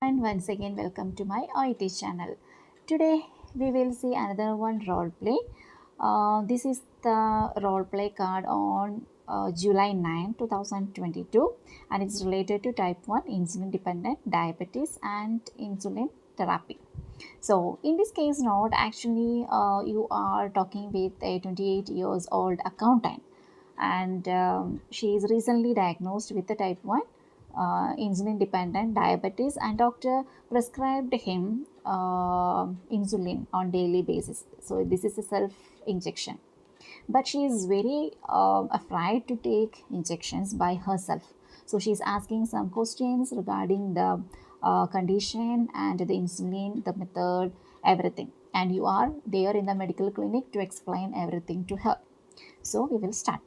everyone, once again welcome to my Oet channel. Today we will see another one role play. This is the role play card on July 9, 2022, and it's related to type 1 insulin dependent diabetes and insulin therapy. So in this case note, actually you are talking with a 28 years old accountant, and she is recently diagnosed with the type 1 insulin dependent diabetes, and doctor prescribed him insulin on daily basis. So this is a self injection, but she is very afraid to take injections by herself. So she is asking some questions regarding the condition and the insulin, the method, everything, and you are there in the medical clinic to explain everything to her. So we will start.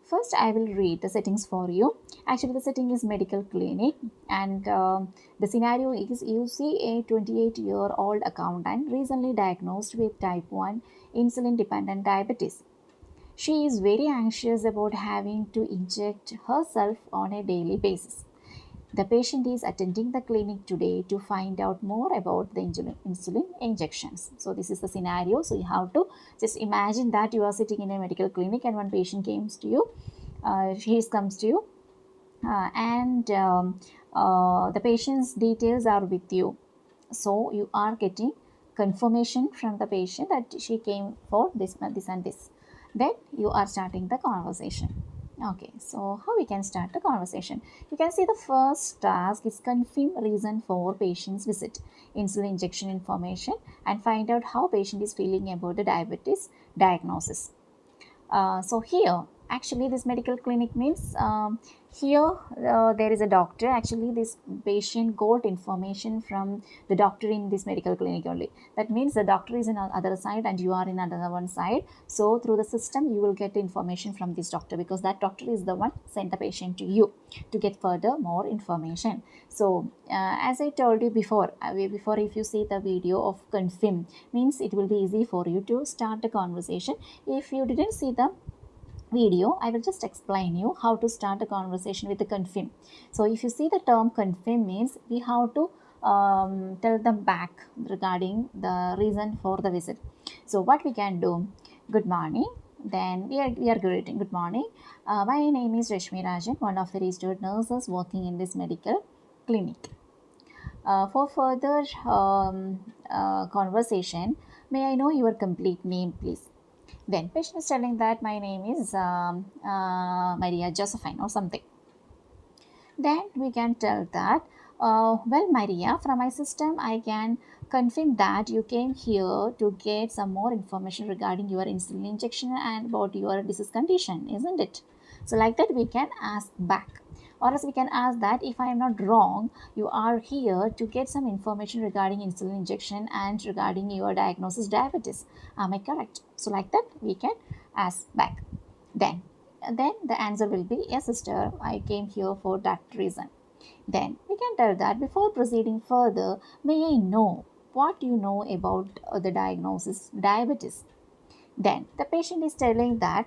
First, I will read the settings for you. Actually, the setting is medical clinic, and the scenario is you see a 28-year-old accountant recently diagnosed with type 1 insulin dependent diabetes. She is very anxious about having to inject herself on a daily basis. The patient is attending the clinic today to find out more about the insulin injections. So this is the scenario. So you have to just imagine that you are sitting in a medical clinic and one patient comes to you. Comes to you, and the patient's details are with you. So you are getting confirmation from the patient that she came for this and this. Then you are starting the conversation. Okay, so how we can start the conversation? You can see the first task is confirm reason for patient's visit, insulin injection information, and find out how patient is feeling about the diabetes diagnosis. So here actually this medical clinic means here there is a doctor. Actually this patient got information from the doctor in this medical clinic only. That means the doctor is in the other side and you are in another one side. So through the system you will get information from this doctor, because that doctor is the one sent the patient to you to get further more information. So as I told you before, if you see the video of confirm, means it will be easy for you to start the conversation. If you didn't see the video, I will just explain you how to start a conversation with the confirm. So if you see the term confirm means we have to tell them back regarding the reason for the visit. So what we can do, good morning, then we are greeting, good morning, my name is Rashmi Rajan, one of the registered nurses working in this medical clinic. For further conversation, may I know your complete name please? Then patient is telling that my name is Maria Josephine or something. Then we can tell that, well Maria, from my system I can confirm that you came here to get some more information regarding your insulin injection and about your disease condition, isn't it? So like that we can ask back, or else we can ask that, if I am not wrong, you are here to get some information regarding insulin injection and regarding your diagnosis diabetes, am I correct? So like that we can ask back. Then the answer will be, yes sister, I came here for that reason. Then we can tell that, before proceeding further, may I know what you know about the diagnosis diabetes? Then the patient is telling that,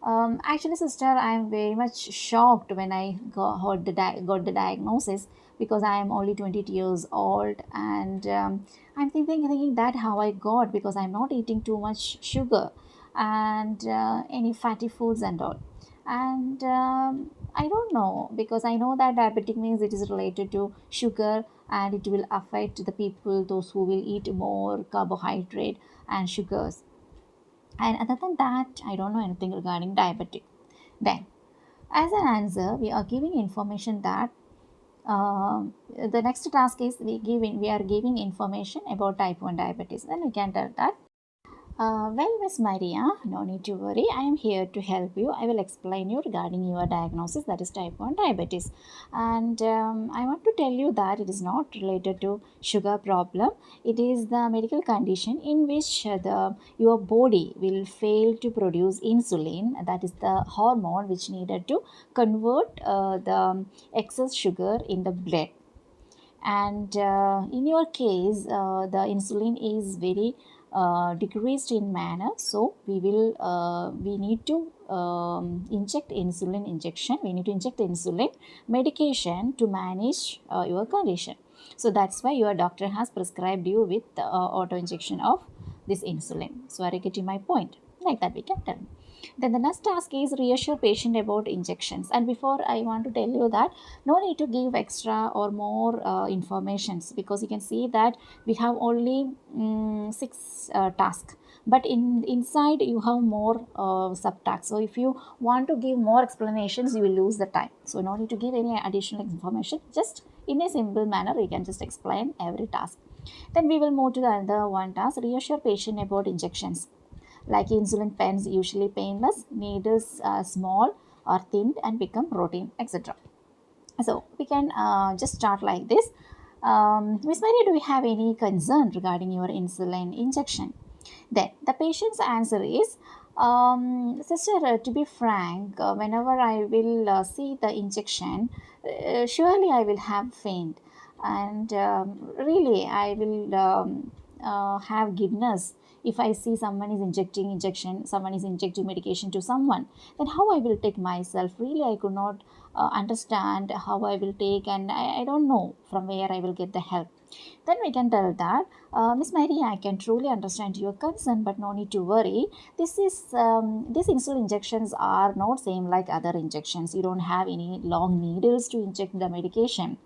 actually sister, I am very much shocked when I got the diagnosis, because I am only 20 years old, and I'm thinking that how I got, because I'm not eating too much sugar and any fatty foods and all. And I don't know, because I know that diabetic means it is related to sugar, and it will affect the people, those who will eat more carbohydrate and sugars. And other than that, I don't know anything regarding diabetic. Then, as an answer, we are giving information that the next task is we are giving information about type 1 diabetes. Then we can tell that, well, Miss Maria, no need to worry. I am here to help you. I will explain you regarding your diagnosis, that is type 1 diabetes. And I want to tell you that it is not related to sugar problem. It is the medical condition in which your body will fail to produce insulin, that is the hormone which needed to convert the excess sugar in the blood. And in your case, the insulin is very decreased in manner, so we need to inject insulin injection. We need to inject insulin medication to manage your condition. So that's why your doctor has prescribed you with auto injection of this insulin. So are you getting my point? Like that we can tell. Then the next task is reassure patient about injections. And before, I want to tell you that no need to give extra or more informations, because you can see that we have only six tasks, but inside you have more subtasks. So if you want to give more explanations, you will lose the time. So no need to give any additional information. Just in a simple manner, you can just explain every task. Then we will move to the other one task: reassure patient about injections. Like insulin pens, usually painless, needles small or thin and become routine, etc. So we can just start like this. Miss Mary, do you have any concern regarding your insulin injection? Then the patient's answer is, sister, to be frank, whenever I will see the injection, surely I will have faint, and really I will have giddiness. If I see someone is someone is injecting medication to someone, then how I will take myself? Really, I could not understand how I will take, and I don't know from where I will get the help. Then we can tell that, Miss Mary, I can truly understand your concern, but no need to worry. These insulin injections are not same like other injections. You don't have any long needles to inject the medication,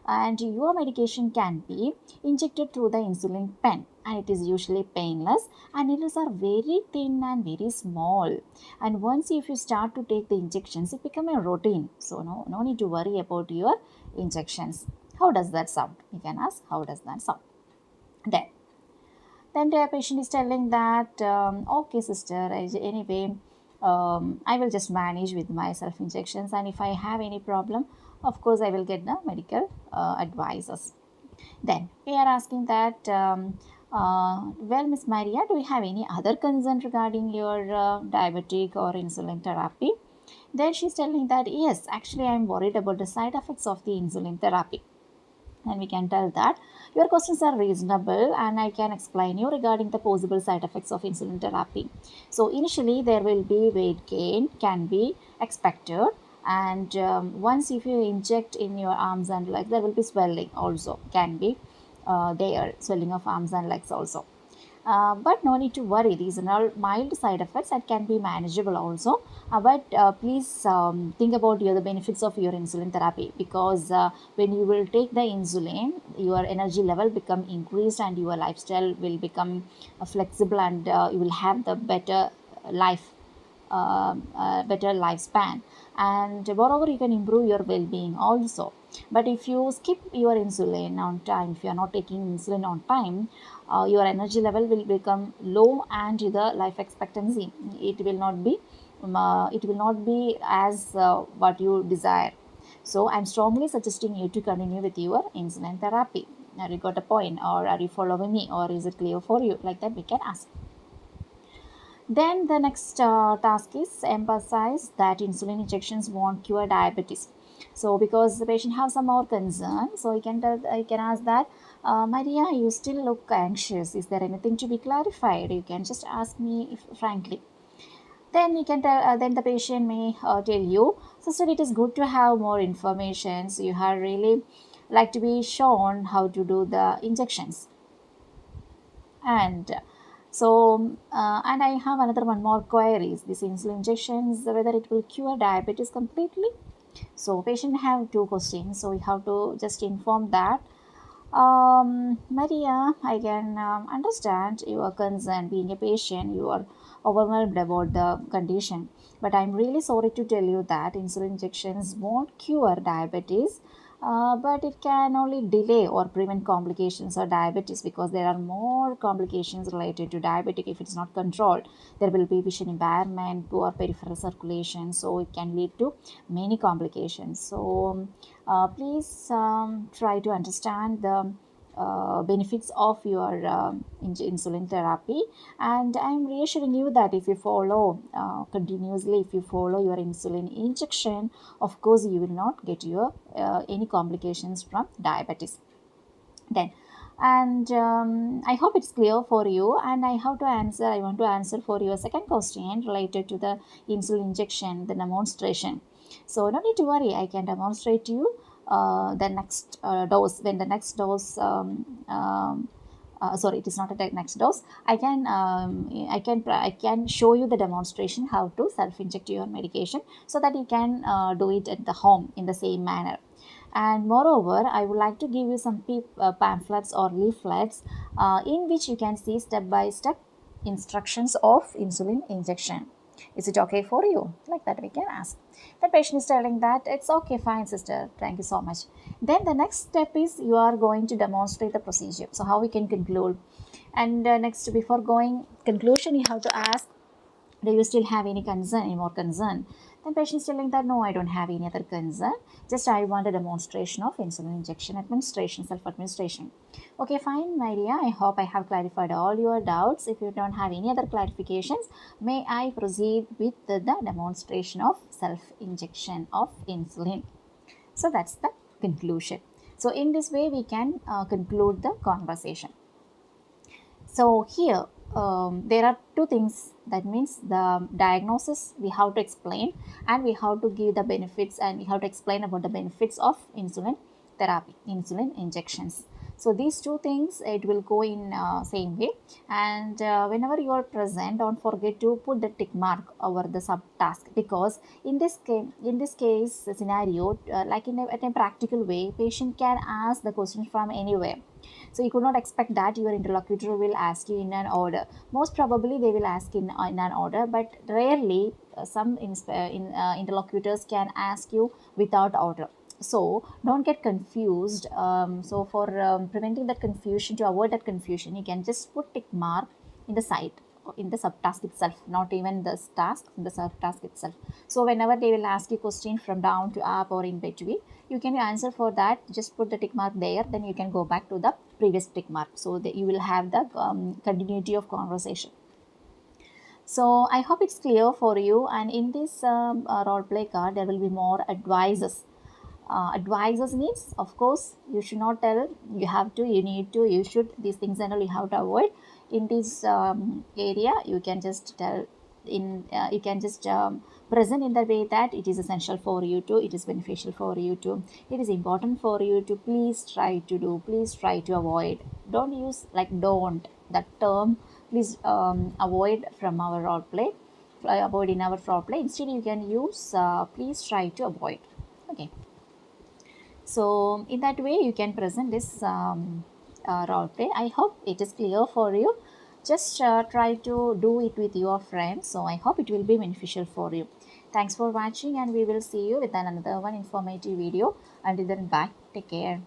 and your medication can be injected through the insulin pen, and it is usually painless, and needles are very thin and very small. And once if you start to take the injections, it become a routine. So no need to worry about your injections. How does that sound? You can ask, how does that sound? Then, then the patient is telling that, okay, sister, anyway, I will just manage with my self injections, and if I have any problem, of course, I will get the medical advisors. Then we are asking that, well, Miss Maria, do you have any other concern regarding your diabetic or insulin therapy? Then she's telling that, yes, actually, I'm worried about the side effects of the insulin therapy. And we can tell that your questions are reasonable, and I can explain you regarding the possible side effects of insulin therapy. So initially there will be weight gain can be expected, and once if you inject in your arms and legs, there will be swelling also can be there, swelling of arms and legs also. But no need to worry, these are all mild side effects that can be manageable also. But please think about the benefits of your insulin therapy, because when you will take the insulin, your energy level become increased, and your lifestyle will become flexible, and you will have the better life, better lifespan, and moreover you can improve your well-being also. But if you skip your insulin on time, if you are not taking insulin on time, your energy level will become low, and the life expectancy, it will not be as what you desire. So I'm strongly suggesting you to continue with your insulin therapy. Now you got a point, or are you following me, or is it clear for you? Like that we can ask. Then the next task is emphasize that insulin injections won't cure diabetes. So because the patient have some more concern, so I can ask that, Maria, you still look anxious. Is there anything to be clarified? You can just ask me frankly. Then you can tell. Then the patient may tell you, sister, it is good to have more information. So you have really like to be shown how to do the injections. And and I have another one more queries. These insulin injections, whether it will cure diabetes completely. So patient have two questions, so we have to just inform that, Maria, I can understand your concern. Being a patient, you are overwhelmed about the condition, but I'm really sorry to tell you that insulin injections won't cure diabetes, but it can only delay or prevent complications of diabetes, because there are more complications related to diabetic if it's not controlled. There will be vision impairment, poor peripheral circulation, so it can lead to many complications. So please try to understand the benefits of your insulin therapy, and I'm reassuring you that if you follow continuously, if you follow your insulin injection, of course you will not get your any complications from diabetes. Then And I hope it's clear for you. And I want to answer for your second question related to the insulin injection, the demonstration. So no need to worry, I can demonstrate you the next dose, when the next dose sorry, it is not a next dose. I can show you the demonstration how to self inject your medication, so that you can do it at the home in the same manner. And moreover, I would like to give you some pamphlets or leaflets in which you can see step by step instructions of insulin injection. Is it okay for you? Like that we can ask. The patient is telling that it's okay, fine sister, thank you so much. Then the next step is you are going to demonstrate the procedure. So how we can conclude? And next, before going conclusion, you have to ask, do you still have any concern, any more concern? Then patient is telling that no, I don't have any other concern, just I want a demonstration of insulin injection administration, self administration. Okay, fine my dear, I hope I have clarified all your doubts. If you don't have any other clarifications, may I proceed with the demonstration of self injection of insulin. So that's the conclusion. So in this way we can conclude the conversation. So here there are two things. That means the diagnosis we have to explain, and we have to give the benefits, and we have to explain about the benefits of insulin therapy, insulin injections. So these two things, it will go in same way. And whenever you are present, don't forget to put the tick mark over the subtask, because in this case scenario, like in a practical way, patient can ask the question from anywhere. So you could not expect that your interlocutor will ask you in an order. Most probably they will ask in an order, but rarely some interlocutors can ask you without order. So don't get confused. So for preventing that confusion, to avoid that confusion, you can just put tick mark in the side, in the subtask itself, not even the task, in the subtask itself. So whenever they will ask you question from down to up or in between, you can answer for that. Just put the tick mark there, then you can go back to the previous tick mark, so that you will have the continuity of conversation. So I hope it's clear for you. And in this role play card, there will be more advices. Advices means, of course, you should not tell, you have to, you need to, you should, these things and all you have to avoid. In this area, you can just tell you can just present in the way that it is essential for you to, it is beneficial for you to, it is important for you to, please try to do, please try to avoid. Don't use like don't, that term please avoid from our role play, avoid in our role play. Instead you can use please try to avoid. Okay, so in that way you can present this role play. I hope it is clear for you. Just try to do it with your friends. So I hope it will be beneficial for you. Thanks for watching, and we will see you with another one informative video. Until then, bye, take care.